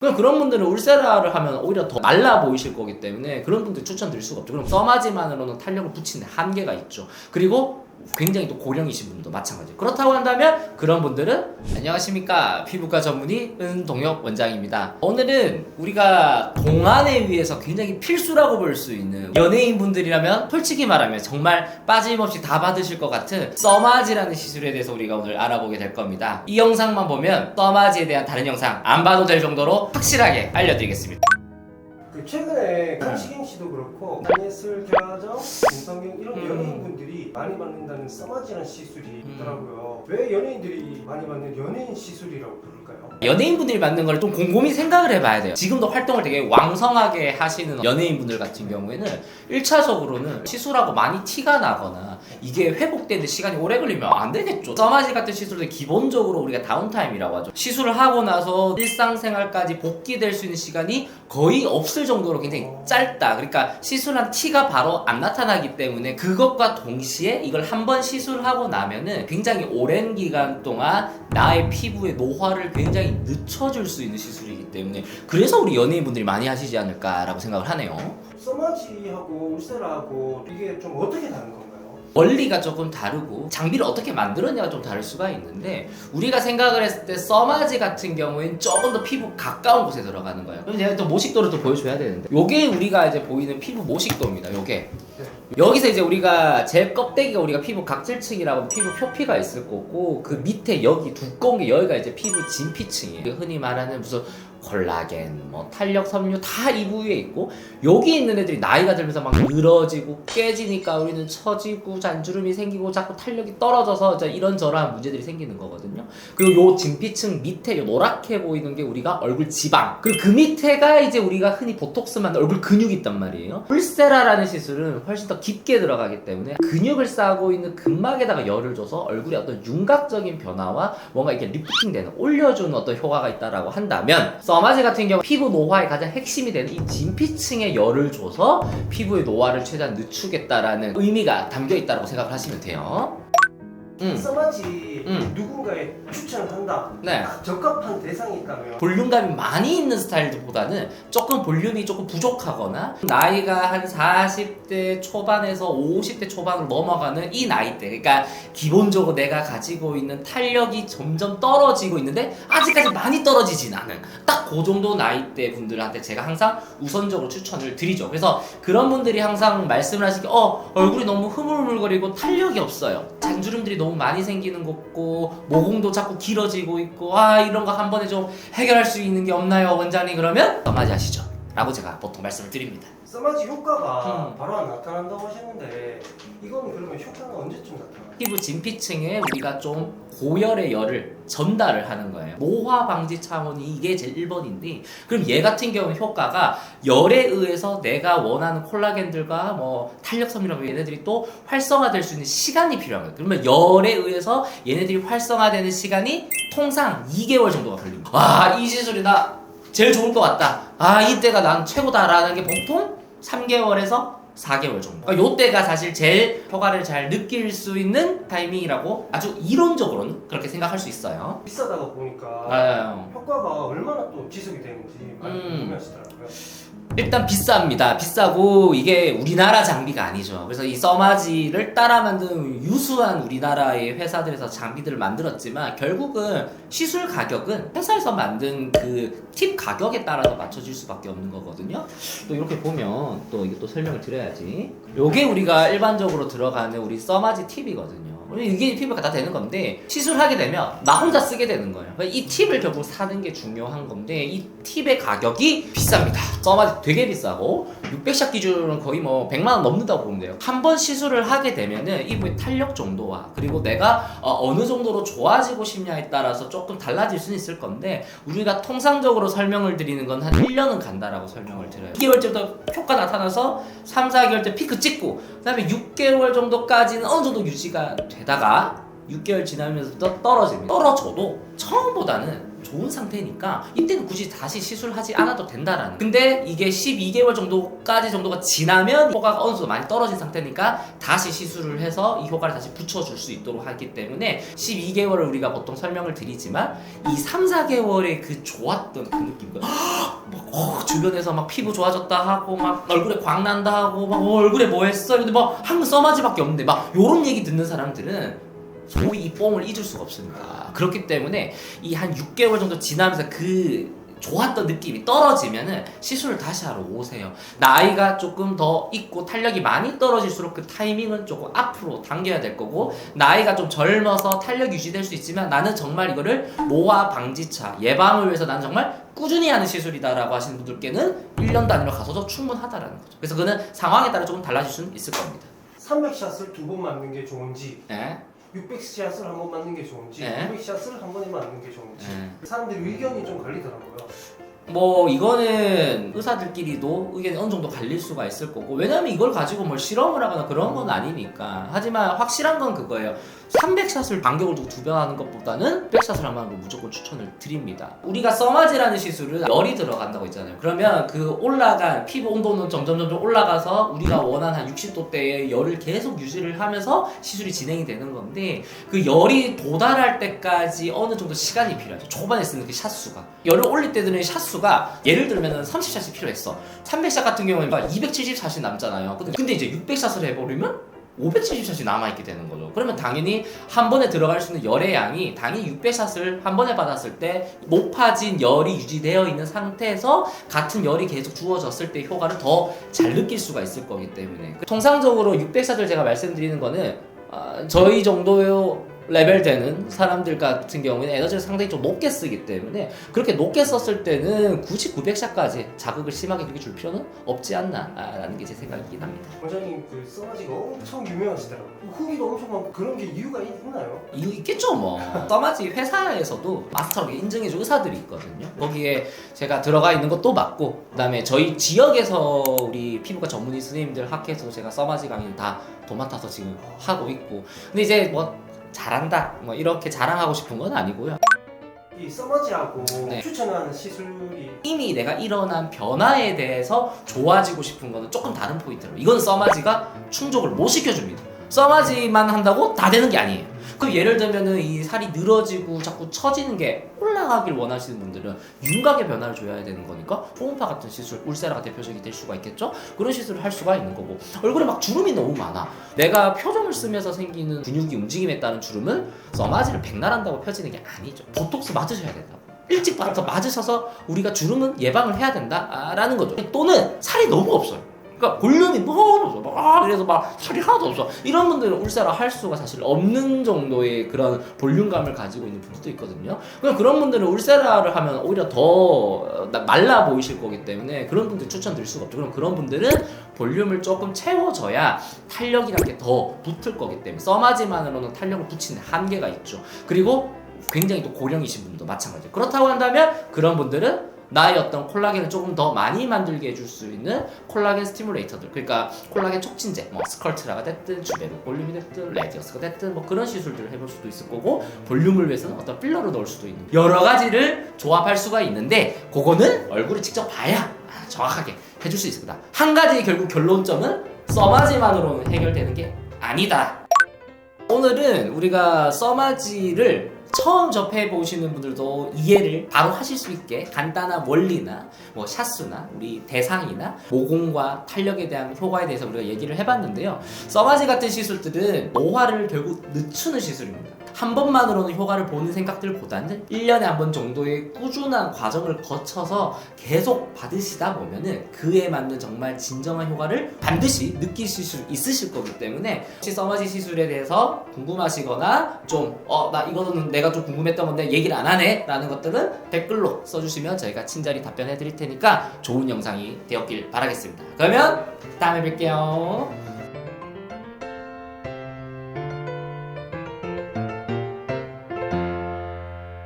그럼 그런 분들은 울세라를 하면 오히려 더 말라 보이실 거기 때문에 그런 분들 추천드릴 수가 없죠. 그럼 써마지만으로는 탄력을 붙이는 한계가 있죠. 그리고 굉장히 또 고령이신 분들도 마찬가지예요. 그렇다고 한다면 그런 분들은 안녕하십니까, 피부과 전문의 은동혁 원장입니다. 오늘은 우리가 동안에 의해서 굉장히 필수라고 볼 수 있는 연예인분들이라면 솔직히 말하면 정말 빠짐없이 다 받으실 것 같은 써마지라는 시술에 대해서 우리가 오늘 알아보게 될 겁니다. 이 영상만 보면 써마지에 대한 다른 영상 안 봐도 될 정도로 확실하게 알려드리겠습니다. 최근에 강시경 씨도 그렇고 한예슬, 결하정, 김성경 이런 연예인분들이 많이 받는다는 써마지라는 시술이 있더라고요. 왜 연예인들이 많이 받는 연예인 시술이라고 부를까요? 연예인분들이 만든 걸 좀 곰곰이 생각을 해봐야 돼요. 지금도 활동을 되게 왕성하게 하시는 연예인분들 같은 경우에는 1차적으로는 시술하고 많이 티가 나거나 이게 회복되는 시간이 오래 걸리면 안 되겠죠. 써마지 같은 시술은 기본적으로 우리가 다운타임이라고 하죠. 시술을 하고 나서 일상생활까지 복귀될 수 있는 시간이 거의 없을 정도로 굉장히 짧다. 그러니까 시술한 티가 바로 안 나타나기 때문에 그것과 동시에 이걸 한번 시술하고 나면은 굉장히 오랜 기간 동안 나의 피부의 노화를 굉장히 늦춰줄 수 있는 시술이기 때문에 그래서 우리 연예인분들이 많이 하시지 않을까라고 생각을 하네요. 써마지하고 울세라하고 이게 좀 어떻게 다른 건가요? 원리가 조금 다르고 장비를 어떻게 만들었냐가 좀 다를 수가 있는데 우리가 생각을 했을 때 써마지 같은 경우에는 조금 더 피부 가까운 곳에 들어가는 거예요. 그럼 제가 또 모식도를 또 보여줘야 되는데 요게 우리가 이제 보이는 피부 모식도입니다. 요게 여기서 이제 우리가 제 껍데기가 우리가 피부 각질층이라고 피부 표피가 있을 거고 그 밑에 여기 두꺼운 게 여기가 이제 피부 진피층이에요. 흔히 말하는 무슨 콜라겐, 뭐 탄력 섬유 다 이 부위에 있고 여기 있는 애들이 나이가 들면서 막 늘어지고 깨지니까 우리는 처지고 잔주름이 생기고 자꾸 탄력이 떨어져서 이런저런 문제들이 생기는 거거든요. 그리고 요 진피층 밑에 요 노랗게 보이는 게 우리가 얼굴 지방, 그리고 그 밑에가 이제 우리가 흔히 보톡스만 얼굴 근육이 있단 말이에요. 울세라라는 시술은 훨씬 더 깊게 들어가기 때문에 근육을 쌓고 있는 근막에다가 열을 줘서 얼굴에 어떤 윤곽적인 변화와 뭔가 이렇게 리프팅되는 올려주는 어떤 효과가 있다라고 한다면 써마지 같은 경우 피부 노화의 가장 핵심이 되는 이 진피층에 열을 줘서 피부의 노화를 최대한 늦추겠다라는 의미가 담겨 있다고 생각을 하시면 돼요. 써마지 누군가에 추천을 한다. 네. 딱 적합한 대상이 있다면 볼륨감이 많이 있는 스타일보다는 조금 볼륨이 조금 부족하거나 나이가 한 40대 초반에서 50대 초반으로 넘어가는 이 나이대, 그러니까 기본적으로 내가 가지고 있는 탄력이 점점 떨어지고 있는데 아직까지 많이 떨어지진 않은 딱 그 정도 나이대 분들한테 제가 항상 우선적으로 추천을 드리죠. 그래서 그런 분들이 항상 말씀을 하시기 얼굴이 너무 흐물흐물거리고 탄력이 없어요, 잔주름들이 너무 많이 생기는 것 같고 모공도 자꾸 길어지고 있고 이런 거 한 번에 좀 해결할 수 있는 게 없나요 원장님? 그러면 써마지 하시죠 라고 제가 보통 말씀을 드립니다. 써마지 효과가 바로 안 나타난다고 하셨는데 이건 그러면 효과가 언제쯤 나타나요? 피부 진피층에 우리가 좀 고열의 열을 전달을 하는 거예요. 노화 방지 차원이 이게 제일 1번인데 그럼 얘 같은 경우는 효과가 열에 의해서 내가 원하는 콜라겐들과 뭐 탄력섬유라고 얘네들이 또 활성화될 수 있는 시간이 필요한 거예요. 그러면 열에 의해서 얘네들이 활성화되는 시간이 통상 2개월 정도가 걸립니다. 이 시술이 나 제일 좋을 것 같다, 이때가 난 최고다라는 게 보통 3개월에서 4개월 정도. 그러니까 요때가 사실 제일 효과를 잘 느낄 수 있는 타이밍이라고 아주 이론적으로는 그렇게 생각할 수 있어요. 비싸다가 보니까 맞아요. 효과가 얼마나 또 지속이 되는지 많이 궁금해하시더라고요. 일단 비쌉니다. 비싸고 이게 우리나라 장비가 아니죠. 그래서 이 써마지를 따라 만든 유수한 우리나라의 회사들에서 장비들을 만들었지만 결국은 시술 가격은 회사에서 만든 그 팁 가격에 따라서 맞춰질 수밖에 없는 거거든요. 또 이렇게 보면 또 이게 또 설명을 드려야지. 요게 우리가 일반적으로 들어가는 우리 써마지 팁이거든요. 이게 피부가 다 되는 건데 시술하게 되면 나 혼자 쓰게 되는 거예요. 이 팁을 결국 사는 게 중요한 건데 이 팁의 가격이 비쌉니다. 써마지 되게 비싸고 600샷 기준으로는 거의 뭐 100만원 넘는다고 보면 돼요. 한 번 시술을 하게 되면은 이부의 탄력 정도와 그리고 내가 어느 정도로 좋아지고 싶냐에 따라서 조금 달라질 수는 있을 건데 우리가 통상적으로 설명을 드리는 건 한 1년은 간다라고 설명을 드려요. 2개월째부터 효과 나타나서 3, 4개월 때 피크 찍고 그 다음에 6개월 정도까지는 어느 정도 유지가 되다가 6개월 지나면서부터 떨어집니다. 떨어져도 처음보다는 좋은 상태니까 이때는 굳이 다시 시술하지 않아도 된다라는. 근데 이게 12개월 정도가 지나면 효과가 어느 정도 많이 떨어진 상태니까 다시 시술을 해서 이 효과를 다시 붙여줄 수 있도록 하기 때문에 12개월을 우리가 보통 설명을 드리지만 이 3, 4개월의 그 좋았던 그 느낌, 주변에서 막 피부 좋아졌다 하고 막 얼굴에 광 난다 하고 막 얼굴에 뭐 했어? 근데 막 한국 써마지밖에 없는데 막 요런 얘기 듣는 사람들은 소위 이 뽕을 잊을 수가 없습니다. 그렇기 때문에 이 한 6개월 정도 지나면서 그 좋았던 느낌이 떨어지면은 시술을 다시 하러 오세요. 나이가 조금 더 있고 탄력이 많이 떨어질수록 그 타이밍은 조금 앞으로 당겨야 될 거고, 나이가 좀 젊어서 탄력 유지될 수 있지만 나는 정말 이거를 노화 방지차 예방을 위해서 나는 정말 꾸준히 하는 시술이다라고 하시는 분들께는 1년 단위로 가서도 충분하다라는 거죠. 그래서 그거는 상황에 따라 조금 달라질 수는 있을 겁니다. 300샷을 2번 맞는 게 좋은지, 네. 600샷을 한 번 맞는 게 좋은지, 네. 900샷을 한 번에 맞는 게 좋은지, 네. 사람들이 의견이 좀 갈리더라고요. 뭐 이거는 의사들끼리도 의견이 어느 정도 갈릴 수가 있을 거고, 왜냐면 이걸 가지고 뭘 실험을 하거나 그런 건 아니니까. 하지만 확실한 건 그거예요. 300샷을 간격을 두고 2번 하는 것보다는 100샷을 하는 걸 무조건 추천을 드립니다. 우리가 써마지라는 시술은 열이 들어간다고 했잖아요. 그러면 그 올라간 피부 온도는 점점 올라가서 우리가 원하는 한 60도대의 열을 계속 유지를 하면서 시술이 진행이 되는 건데, 그 열이 도달할 때까지 어느 정도 시간이 필요하죠. 초반에 쓰는 그 샷수가, 열을 올릴 때 드는 샷수가 예를 들면 30샷이 필요했어. 300샷 같은 경우는 270샷이 남잖아요. 근데 이제 600샷을 해버리면 570샷이 남아있게 되는 거죠. 그러면 당연히 한 번에 들어갈 수 있는 열의 양이 당연히 600샷을 한 번에 받았을 때 높아진 열이 유지되어 있는 상태에서 같은 열이 계속 주어졌을 때 효과를 더 잘 느낄 수가 있을 거기 때문에, 통상적으로 600샷을 제가 말씀드리는 거는 저희 정도의 레벨 되는 사람들 같은 경우에는 에너지를 상당히 좀 높게 쓰기 때문에 그렇게 높게 썼을 때는 굳이 900샷까지 자극을 심하게 그렇게 줄 필요는 없지 않나 라는 게 제 생각이긴 합니다. 원장님 그 써마지가 엄청 유명하시더라고요. 후기도 엄청 많고 그런 게 이유가 있나요? 이유 있겠죠 뭐. 써마지 회사에서도 마스터로 인증해준 의사들이 있거든요. 거기에 제가 들어가 있는 것도 맞고, 그 다음에 저희 지역에서 우리 피부과 전문의 선생님들 학회에서 제가 써마지 강의를 다 도맡아서 지금 하고 있고, 근데 이제 뭐 잘한다 뭐 이렇게 자랑하고 싶은 건 아니고요. 이 써마지하고 네. 추천하는 시술이 이미 내가 일어난 변화에 대해서 좋아지고 싶은 거는 조금 다른 포인트로, 이건 써마지가 충족을 못 시켜줍니다. 써마지만 한다고 다 되는 게 아니에요. 그럼 예를 들면은 이 살이 늘어지고 자꾸 처지는 게 올라가길 원하시는 분들은 윤곽의 변화를 줘야 되는 거니까 초음파 같은 시술, 울세라가 대표적이 될 수가 있겠죠? 그런 시술을 할 수가 있는 거고, 얼굴에 막 주름이 너무 많아. 내가 표정을 쓰면서 생기는 근육이 움직임에 따른 주름은 써마지를 백날한다고 펴지는 게 아니죠. 보톡스 맞으셔야 된다고. 일찍부터 맞으셔서 우리가 주름은 예방을 해야 된다라는 거죠. 또는 살이 너무 없어요. 그러니까 볼륨이 너무 없어. 그래서 막 살이 하나도 없어. 이런 분들은 울세라 할 수가 사실 없는 정도의 그런 볼륨감을 가지고 있는 분들도 있거든요. 그런 분들은 울세라를 하면 오히려 더 말라 보이실 거기 때문에 그런 분들 추천드릴 수가 없죠. 그럼 그런 분들은 볼륨을 조금 채워줘야 탄력이라는 게 더 붙을 거기 때문에 써마지만으로는 탄력을 붙이는 한계가 있죠. 그리고 굉장히 또 고령이신 분들도 마찬가지예요. 그렇다고 한다면 그런 분들은 나의 어떤 콜라겐을 조금 더 많이 만들게 해줄 수 있는 콜라겐 스티뮬레이터들, 그러니까 콜라겐 촉진제, 뭐 스컬트라가 됐든 주베르 볼륨이 됐든 레디어스가 됐든 뭐 그런 시술들을 해볼 수도 있을 거고, 볼륨을 위해서는 어떤 필러를 넣을 수도 있는 여러 가지를 조합할 수가 있는데, 그거는 얼굴을 직접 봐야 정확하게 해줄 수 있습니다. 한 가지 결국 결론점은 써마지만으로는 해결되는 게 아니다. 오늘은 우리가 써마지를 처음 접해보시는 분들도 이해를 바로 하실 수 있게 간단한 원리나 뭐 샷수나 우리 대상이나 모공과 탄력에 대한 효과에 대해서 우리가 얘기를 해봤는데요. 써마지 같은 시술들은 노화를 결국 늦추는 시술입니다. 한 번만으로는 효과를 보는 생각들보다는 1년에 한 번 정도의 꾸준한 과정을 거쳐서 계속 받으시다 보면은 그에 맞는 정말 진정한 효과를 반드시 느끼실 수 있으실 거기 때문에, 혹시 써마지 시술에 대해서 궁금하시거나 좀 나 이거는 내가 좀 궁금했던 건데 얘기를 안 하네 라는 것들은 댓글로 써주시면 저희가 친절히 답변해 드릴 테니까 좋은 영상이 되었길 바라겠습니다. 그러면 다음에 뵐게요.